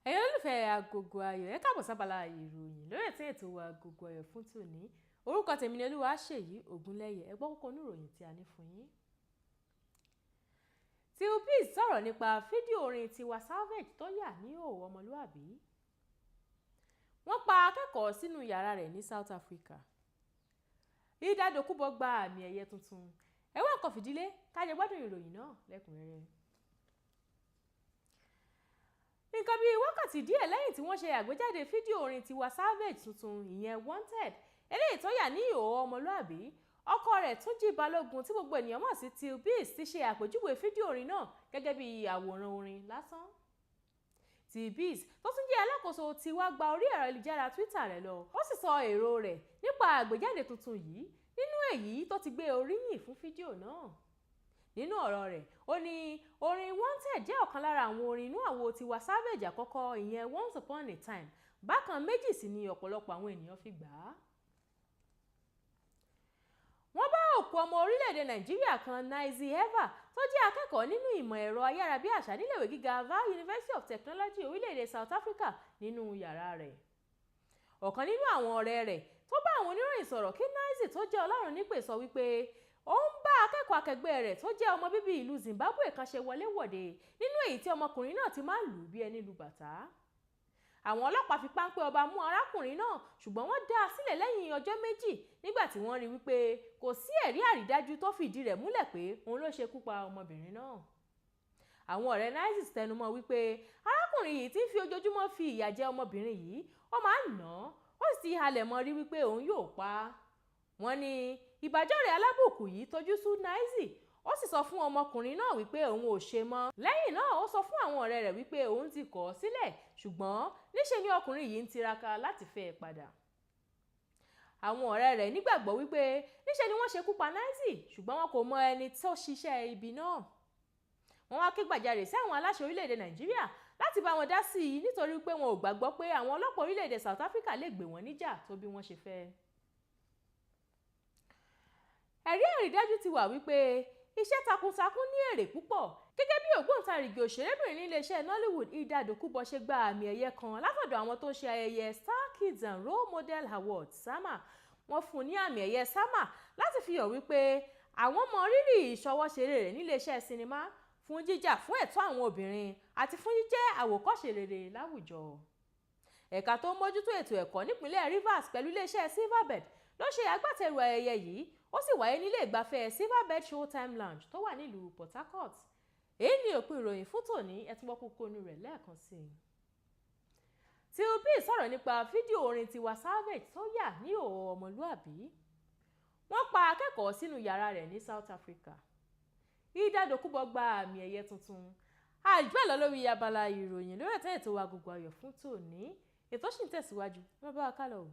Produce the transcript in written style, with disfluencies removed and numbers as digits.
ẹ̀yin olùfẹ́ Agogo Ayo ẹ káàbọ̀ sábàlá ìròyìn lórí ètò wa Agogo Ayo fún tòní. Orúkọ tèmi ni Olúwaṣèyí Ògúnlẹ́yẹ. Ẹ gbọ́ kókó inú ìròyìn tí a ní fún yín. TIWA sọ̀rọ̀ nípa fídíò orin Tiwa Savage tó yà ní ìhòòhò ọmọlúàbí. Wọ́n pa akẹ́kọ̀ọ́ sínú yàrá rẹ̀ ní South Africa. HILDA DOKUBO gba àmì ẹ̀yẹ tuntun. Ẹ wá nǹkan fìdílé ká jẹ gbádùn ìròyìn náà lẹ́kùnrẹ́rẹ́. Nǹkan bíi wákàtí díẹ̀ lẹ́yìn tí wọ́n ṣe àgbéjáde fídíò orin Tiwa Savage tuntun ìyẹn Wanted eléyìí tó yà ní ìhòòhò ọmọlúàbí, ọkọ rẹ̀ Túnjí Balógun tí gbogbo ènìyàn mọ̀ sí TIWA ti ṣe àpèjúwe fídíò orin náà gẹ́gẹ́ bí àwòrán orin lásán. TIWA tó tún jẹ́ alákòóso TIWA gba orí ẹ̀rọ ayélujára Twitter rẹ̀ lọ, ó sì sọ èrò rẹ̀ nípa àgbéjáde tuntun yìí nínú èyí tó ti gbé oríyìn fún fídíò náà. Nínú ọ̀rọ̀ rẹ̀, ó ní orin Wanted jẹ́ ọ̀kan lára àwọn orin inú àwo Tiwa Savage àkọ́kọ́ ìyẹn Once Upon a Time. Bákan méjì sì ni ọ̀pọ̀lọpọ̀ àwọn ènìyàn fi gbà á. Wọ́n bá òkú ọmọ orílẹ̀-èdè Nàìjíríà kan Naizi Eva tó jẹ́ akẹ́kọ̀ọ́ nínú ìmọ̀ ẹ̀rọ ayárabíàṣá níléèwé gíga VAU University of Technology orílẹ̀-èdè South Africa nínú yàrá rẹ̀. Ọ̀kan nínú àwọn ọ̀rẹ́ rẹ̀ tó bá àwọn oníròyìn sọ̀rọ̀ kí Naizi tó jẹ́ Ọlọ́run nípè sọ wípé ó ń bá akẹ́kọ̀ọ́ akẹgbẹ́ rẹ̀ tó jẹ́ ọmọ bíbí ìlú Zimbabwe kan ṣe wọléwọ̀de nínú èyí tí ọmọkùnrin náà ti máa ń lù bí ẹni lu bàtà. Àwọn ọlọ́pàá fi páńpẹ́ ọba mú arákùnrin náà ṣùgbọ́n wọ́n dá a sílẹ̀ lẹ́yìn ọjọ́ méjì nígbà tí wọ́n rí wípé kò sí ẹ̀rí àrídájú tó fìdí rẹ̀ múlẹ̀ pé òun ló ṣekú pa ọmọbìnrin náà. Àwọn ọ̀rẹ́ Naizi tẹnumọ́ wípé arákùnrin yìí ti ń fi ojoojúmọ́ fi ìyà jẹ ọmọbìnrin yìí, ó máa ń nà án, ó sì ti halẹ̀ mọ́ rí wípé òun yóò pa á. Wọ́n ní ìbájọ́rẹ̀ alábùkù yìí tojú sú Naizi, ó sì sọ fún ọmọkùnrin náà wípé òun ò ṣe mọ́. Lẹ́yìn náà ó sọ fún àwọn ọ̀rẹ́ rẹ̀ wípé òun ti kọ̀ ọ́ sílẹ̀, ṣùgbọ́n níṣe ni ọkùnrin yìí ń tiraka láti fẹ́ ẹ padà. Àwọn ọ̀rẹ́ rẹ̀ nígbàgbọ́ wípé níṣe ni wọ́n ṣekú pa Naizi, ṣùgbọ́n wọn kò mọ ẹni tó ṣiṣẹ́ ibi náà. Wọ́n wá ké gbàjarè sí àwọn aláṣẹ orílẹ̀-èdè Nàìjíríà láti bá wọn dá sí i nítorí pé wọn ò gbàgbọ́ pé àwọn ọlọ́pàá orílẹ̀-èdè South Africa lè gbé wọn níjà tó bí wọ́n ṣe fẹ́. Ẹ̀rí àrídájú ti wà wípé iṣẹ́ takuntakun ní èrè púpọ̀. Gẹ́gẹ́ bí ògbóǹtarìgì òṣèrébìnrin ní iléeṣẹ́ Nollywood HILDA DOKUBO ṣe gba àmì ẹ̀yẹ kan látọ̀dọ̀ àwọn tó ń ṣe ayẹyẹ Star Kids and Role Model Awards SAMA. Wọ́n fún un ní àmì ẹ̀yẹ SAMA láti fi hàn wípé àwọn mọ rírì ìṣọwọ́ṣeré rẹ̀ ní iléeṣẹ́ sinimá, fún jíjà fún ẹ̀tọ́ àwọn obìnrin àti fún jíjẹ́ àwòkọ́ṣe rere láwùjọ. Ẹ̀ka tó ń mójútó ètò ẹ̀kọ́ nípínlẹ̀ Rivers pẹ̀lú iléeṣẹ́ Silverbird ló ṣe agbátẹrù ayẹyẹ yìí, ó sì wáyé nílé ìgbafẹ́ Silverbird Showtime Lounge tó wà nílùú Port Harcourt. Èyí ni òpin ìròyìn fún tòní, ẹ tún gbọ́ kókó inú rẹ̀ lẹ́ẹ̀kan sí i. TIWA sọ̀rọ̀ nípa fídíò orin Tiwa Savage tó yà ní ìhòòhò ọmọlúàbí. Wọ́n pa akẹ́kọ̀ọ́ sínú yàrá rẹ̀ ní South Africa. HILDA DOKUBO gba àmì ẹ̀yẹ tuntun. Àjùbẹ́ lọ lórí abala ìròyìn lórí ètò wa Agogo Ayo fún tòní. Ètò ṣì ń tẹ̀síwájú, ẹ má bá wa kálọ o.